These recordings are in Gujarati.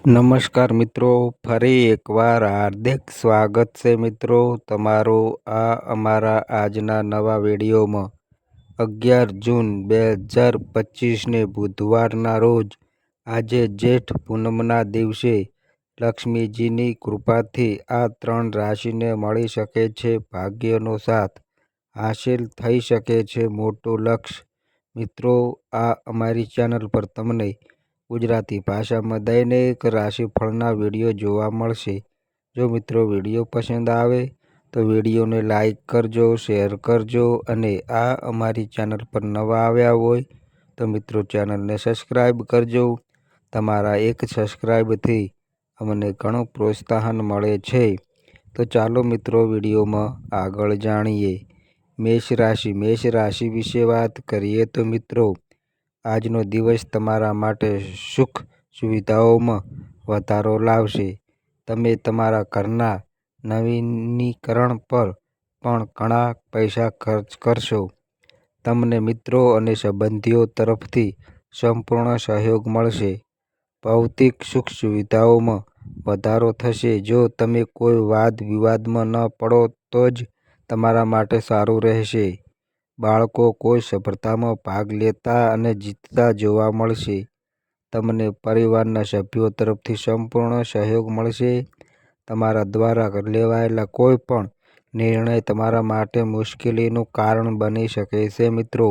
નમસ્કાર મિત્રો, ફરી એકવાર હાર્દિક સ્વાગત છે મિત્રો તમારું આ અમારા આજના નવા વિડીયોમાં। 11 જૂન 2025ને બુધવારના રોજ આજે જેઠ પૂનમના દિવસે લક્ષ્મીજીની કૃપાથી આ 3 રાશિને મળી શકે છે ભાગ્યનો સાથ, હાસિલ થઈ શકે છે મોટું લક્ષ્ય। મિત્રો, આ અમારી ચેનલ પર તમને ગુજરાતી ભાષામાં દૈનિક રાશિફળના વિડીયો જોવા મળશે। જો મિત્રો વિડીયો પસંદ આવે તો વિડીયોને લાઈક કરજો, શેર કરજો અને આ અમારી ચેનલ પર નવા આવ્યા હોય તો મિત્રો ચેનલને સબસ્ક્રાઈબ કરજો। તમારા એક સબસ્ક્રાઈબથી અમને ઘણું પ્રોત્સાહન મળે છે। તો ચાલો મિત્રો વિડીયોમાં આગળ જાણીએ। મેષ રાશિ વિશે વાત કરીએ તો મિત્રો આજનો દિવસ તમારા માટે સુખ સુવિધાઓમાં વધારો લાવશે। તમે તમારા ઘરના નવીનીકરણ પર પણ ઘણા પૈસા ખર્ચ કરશો। તમને મિત્રો અને સંબંધીઓ તરફથી સંપૂર્ણ સહયોગ મળશે। ભૌતિક સુખ સુવિધાઓમાં વધારો થશે। જો તમે કોઈ વાદ વિવાદમાં ન પડો તો જ તમારા માટે સારું રહેશે। બાળકો કોઈ સ્પર્ધામાં ભાગ લેતા અને જીતતા જોવા મળશે। તમને પરિવારના સભ્યો તરફથી સંપૂર્ણ સહયોગ મળશે। તમારા દ્વારા લેવાયેલા કોઈ પણ નિર્ણય તમારા માટે મુશ્કેલીનું કારણ બની શકે છે મિત્રો।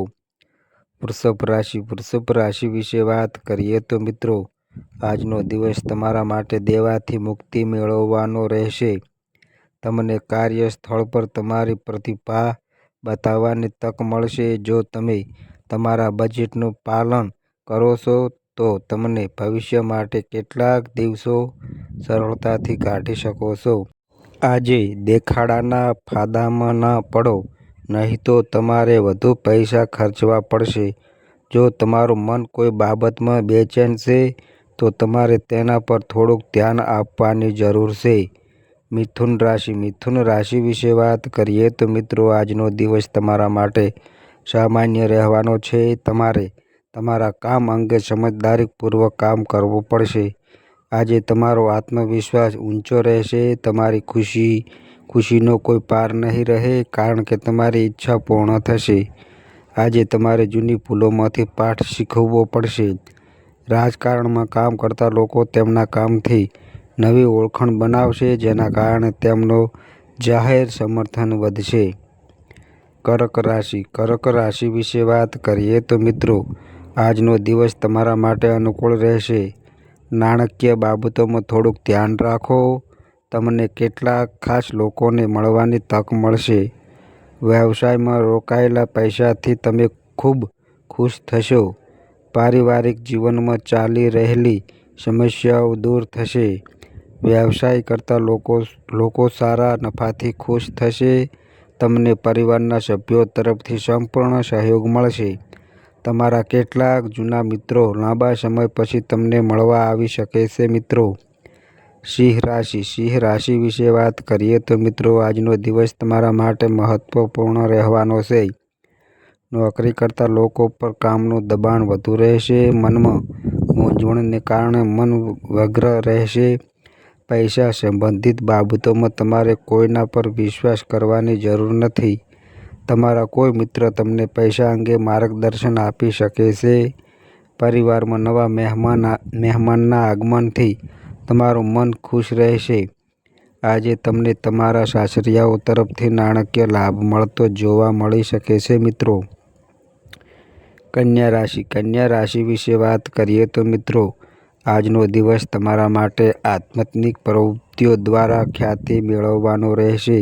વૃષભ રાશિ વિશે વાત કરીએ તો મિત્રો આજનો દિવસ તમારા માટે દેવાથી મુક્તિ મેળવવાનો રહેશે। તમને કાર્યસ્થળ પર તમારી પ્રતિભા બતાવવાની તક મળશે। જો તમે તમારા બજેટનું પાલન કરો છો તો તમને ભવિષ્ય માટે કેટલાક દિવસો સરળતાથી કાઢી શકો છો। આજે દેખાડાના ફાંદામાં ન પડો, નહીં તો તમારે વધુ પૈસા ખર્ચવા પડશે। જો તમારું મન કોઈ બાબતમાં બેચેન છે તો તમારે તેના પર થોડુંક ધ્યાન આપવાની જરૂર છે। મિથુન રાશિ વિશે વાત કરીએ તો મિત્રો આજનો દિવસ તમારા માટે સામાન્ય રહેવાનો છે। તમારે તમારા કામ અંગે સમજદારીપૂર્વક કામ કરવું પડશે। આજે તમારો આત્મવિશ્વાસ ઊંચો રહેશે। તમારી ખુશીનો કોઈ પાર નહીં રહે કારણ કે તમારી ઈચ્છા પૂર્ણ થશે। આજે તમારે જૂની ભૂલોમાંથી પાઠ શીખવવો પડશે। રાજકારણમાં કામ કરતા લોકો તેમના કામથી નવી ઓળખાણ બનાવશે, જેના કારણે તેમનો જાહેર સમર્થન વધશે। કર્ક રાશિ વિશે વાત કરીએ તો મિત્રો આજનો દિવસ તમારા માટે અનુકૂળ રહેશે। નાણાકીય બાબતોમાં થોડુંક ધ્યાન રાખો। તમને કેટલાક ખાસ લોકોને મળવાની તક મળશે। વ્યવસાયમાં રોકાયેલા પૈસાથી તમે ખૂબ ખુશ થશો। પારિવારિક જીવનમાં ચાલી રહેલી સમસ્યાઓ દૂર થશે। વ્યવસાય કરતા લોકો સારા નફાથી ખુશ થશે। તમને પરિવારના સભ્યો તરફથી સંપૂર્ણ સહયોગ મળશે। તમારા કેટલાક જૂના મિત્રો લાંબા સમય પછી તમને મળવા આવી શકે છે મિત્રો। સિંહ રાશિ વિશે વાત કરીએ તો મિત્રો આજનો દિવસ તમારા માટે મહત્વપૂર્ણ રહેવાનો છે। નોકરી કરતા લોકો પર કામનું દબાણ વધુ રહેશે। મનમાં મૂંઝવણને કારણે મન વ્યગ્ર રહેશે। પૈસા સંબંધિત બાબતોમાં તમારે કોઈના પર વિશ્વાસ કરવાની જરૂર નથી। તમારા કોઈ મિત્ર તમને પૈસા અંગે માર્ગદર્શન આપી શકે છે। પરિવારમાં નવા મહેમાનના આગમનથી તમારું મન ખુશ રહેશે। આજે તમને તમારા સાસરિયાઓ તરફથી નાણાકીય લાભ મળતો જોવા મળી શકે છે મિત્રો। કન્યા રાશિ વિશે વાત કરીએ તો મિત્રો આજનો દિવસ તમારા માટે આધ્યાત્મિક પ્રવૃત્તિઓ દ્વારા ખ્યાતિ મેળવવાનો રહેશે।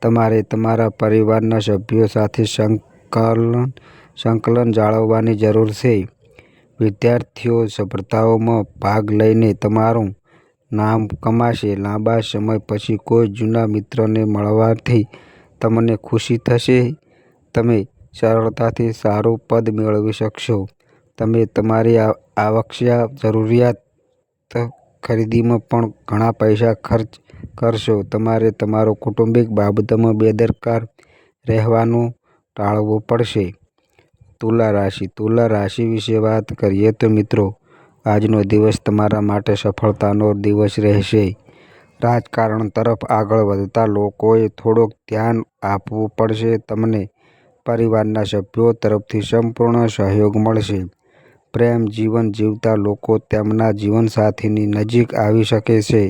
તમારે તમારા પરિવારના સભ્યો સાથે સંકલન જાળવવાની જરૂર છે। વિદ્યાર્થીઓ સ્પર્ધાઓમાં ભાગ લઈને તમારું નામ કમાશે। લાંબા સમય પછી કોઈ જૂના મિત્રને મળવાથી તમને ખુશી થશે। તમે સરળતાથી સારું પદ મેળવી શકશો। તમે તમારી આવશ્યક જરૂરિયાત ખરીદીમાં પણ ઘણા પૈસા ખર્ચ કરશો। તમારે તમારું કૌટુંબિક બાબતોમાં બેદરકાર રહેવાનું ટાળવું પડશે। તુલા રાશિ વિશે વાત કરીએ તો મિત્રો આજનો દિવસ તમારા માટે સફળતાનો દિવસ રહેશે. રાજકારણ તરફ આગળ વધતા લોકોએ થોડુંક ધ્યાન આપવું પડશે. તમને પરિવારના સભ્યો તરફથી સંપૂર્ણ સહયોગ મળશે. પ્રેમ જીવન જીવતા લોકો તેમના જીવનસાથીની નજીક આવી શકે છે.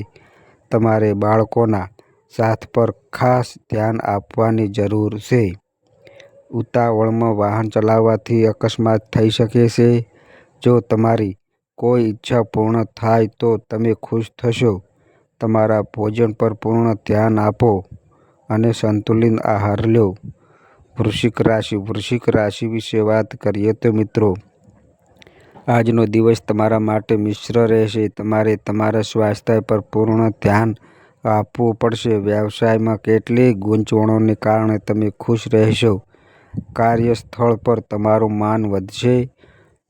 તમારે બાળકોના સાથ પર ખાસ ધ્યાન આપવાની જરૂર છે. ઉતાવળમાં વાહન ચલાવવાથી અકસ્માત થઈ શકે છે. જો તમારી કોઈ ઈચ્છા પૂર્ણ થાય તો તમે ખુશ થશો. તમારા ભોજન પર પૂર્ણ ધ્યાન આપો અને સંતુલિત આહાર લો. વૃશ્ચિક રાશિ વિશે વાત કરીએ તો મિત્રો, આજનો દિવસ તમારા માટે મિશ્ર રહેશે. તમારે તમારા સ્વાસ્થ્ય પર પૂર્ણ ધ્યાન આપવું પડશે. વ્યવસાયમાં કેટલીક ગૂંચવણોને કારણે તમે ખુશ રહેશો. કાર્યસ્થળ પર તમારું માન વધશે.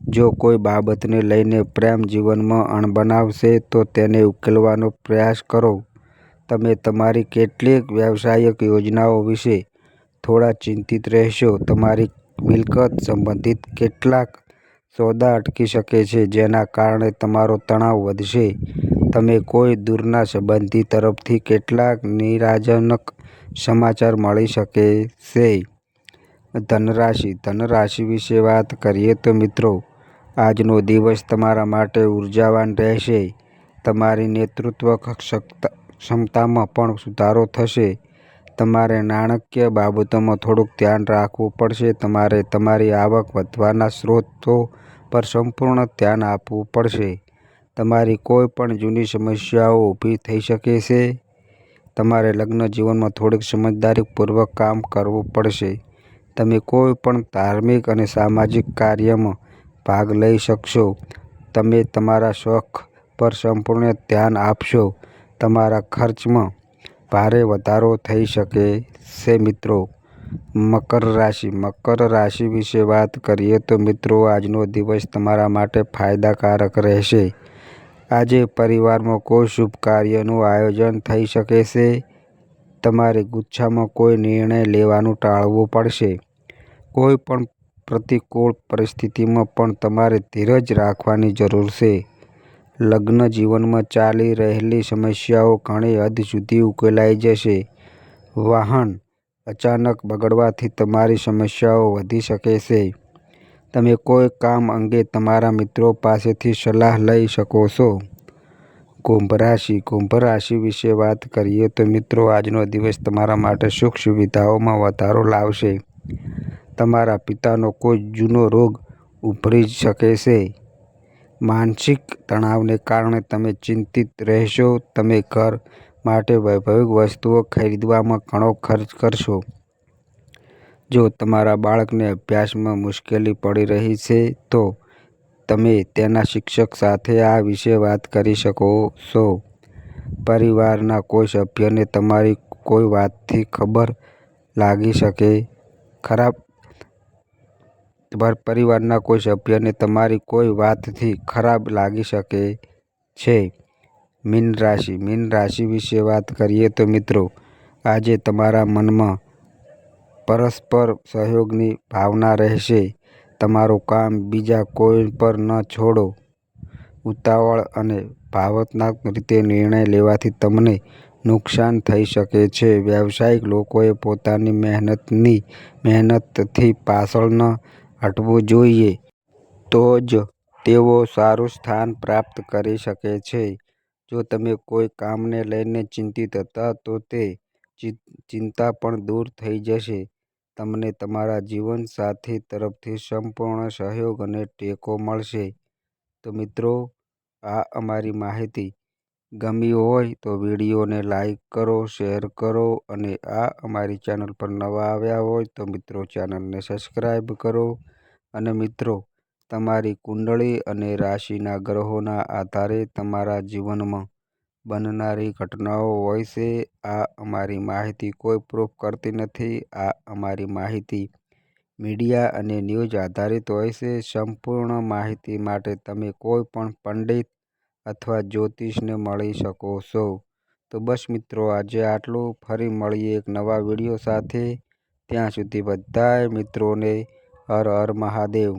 જો કોઈ બાબતને લઈને પ્રેમ જીવનમાં અણબનાવ છે તો તેને ઉકેલવાનો પ્રયાસ કરો. તમે તમારી કેટલીક વ્યવસાયિક યોજનાઓ વિશે થોડા ચિંતિત રહેશો. તમારી મિલકત સંબંધિત કેટલાક સોદા અટકી શકે છે, જેના કારણે તમારો તણાવ વધશે. તમે કોઈ દૂરના સંબંધી તરફથી કેટલાક નિરાશાજનક સમાચાર મળી શકે છે. ધનરાશિ વિશે વાત કરીએ તો મિત્રો, આજનો દિવસ તમારા માટે ઉર્જાવાન રહેશે. તમારી નેતૃત્વ ક્ષમતામાં પણ સુધારો થશે. તમારે નાણાકીય બાબતોમાં થોડુંક ધ્યાન રાખવું પડશે. તમારે તમારી આવક વધવાના સ્ત્રોતો પર સંપૂર્ણ ધ્યાન આપવું પડશે. તમારી કોઈ પણ જૂની સમસ્યાઓ ઊભી થઈ શકે છે. તમારે લગ્ન જીવનમાં થોડીક સમજદારીપૂર્વક કામ કરવું પડશે. તમે કોઈ પણ ધાર્મિક અને સામાજિક કાર્યમાં ભાગ લઈ શકશો. તમે તમારા શોખ પર સંપૂર્ણ ધ્યાન આપશો. તમારા ખર્ચમાં ભારે વધારો થઈ શકે છે. મિત્રો, મકર રાશિ વિશે વાત કરીએ તો મિત્રો, આજનો દિવસ તમારા માટે ફાયદાકારક રહેશે. આજે પરિવારમાં કોઈ શુભ કાર્યનું આયોજન થઈ શકે છે. તમારે ગુસ્સામાં કોઈ નિર્ણય લેવાનું ટાળવું પડશે. કોઈ પણ પ્રતિકૂળ પરિસ્થિતિમાં પણ તમારે ધીરજ રાખવાની જરૂર છે. લગ્ન જીવનમાં ચાલી રહેલી સમસ્યાઓ ઘણી હદ સુધી ઉકેલાઈ જશે. વાહન અચાનક બગડવાથી તમારી સમસ્યાઓ વધી શકે છે. તમે કોઈ કામ અંગે તમારા મિત્રો પાસેથી સલાહ લઈ શકો છો. કુંભ રાશિ વિશે વાત કરીએ તો મિત્રો, આજનો દિવસ તમારા માટે સુખ સુવિધાઓમાં વધારો લાવશે. તમારા પિતાનો કોઈ જૂનો રોગ ઉભરી શકે છે. માનસિક તણાવને કારણે તમે ચિંતિત રહેશો. તમે ઘર માટે વૈભવી વસ્તુઓ ખરીદવામાં ઘણો ખર્ચ કરશો. જો તમારા બાળકને અભ્યાસમાં મુશ્કેલી પડી રહી છે તો તમે તેના શિક્ષક સાથે આ વિશે વાત કરી શકો છો. પરિવારના કોઈ સભ્યને તમારી કોઈ વાતથી ખરાબ લાગી શકે છે. મીન રાશિ વિશે વાત કરીએ તો મિત્રો, આજે તમારા મનમાં પરસ્પર સહયોગની ભાવના રહેશે. તમારું કામ બીજા કોઈ પર ન છોડો. ઉતાવળ અને ભાવનાત્મક રીતે નિર્ણય લેવાથી તમને નુકસાન થઈ શકે છે. વ્યવસાયિક લોકોએ પોતાની મહેનતથી પાછળ ન હટવું જોઈએ. તો જ તેઓ સારું સ્થાન પ્રાપ્ત કરી શકે છે. જો તમે કોઈ કામને લઈને ચિંતિત હતા તો તે ચિંતા પણ દૂર થઈ જશે. તમને તમારા જીવનસાથી તરફથી સંપૂર્ણ સહયોગ અને ટેકો મળશે. તો મિત્રો, આ અમારી માહિતી ગમી હોય તો વિડીયોને લાઈક કરો, શેર કરો અને આ અમારી ચેનલ પર નવા આવ્યા હોય તો મિત્રો ચેનલને સબસ્ક્રાઈબ કરો. અને મિત્રો, તમારી કુંડળી અને રાશિના ગ્રહોના આધારે તમારા જીવનમાં બનનારી ઘટનાઓ હોય છે. આ અમારી માહિતી કોઈ પ્રૂફ કરતી નથી. આ અમારી માહિતી મીડિયા અને ન્યૂઝ આધારિત હોય છે. સંપૂર્ણ માહિતી માટે તમે કોઈ પણ પંડિત અથવા જ્યોતિષને મળી શકો છો. તો બસ મિત્રો, આજે આટલું. ફરી મળીએ એક નવા વિડીયો સાથે. ત્યાં સુધી બધાય મિત્રોને હર હર મહાદેવ.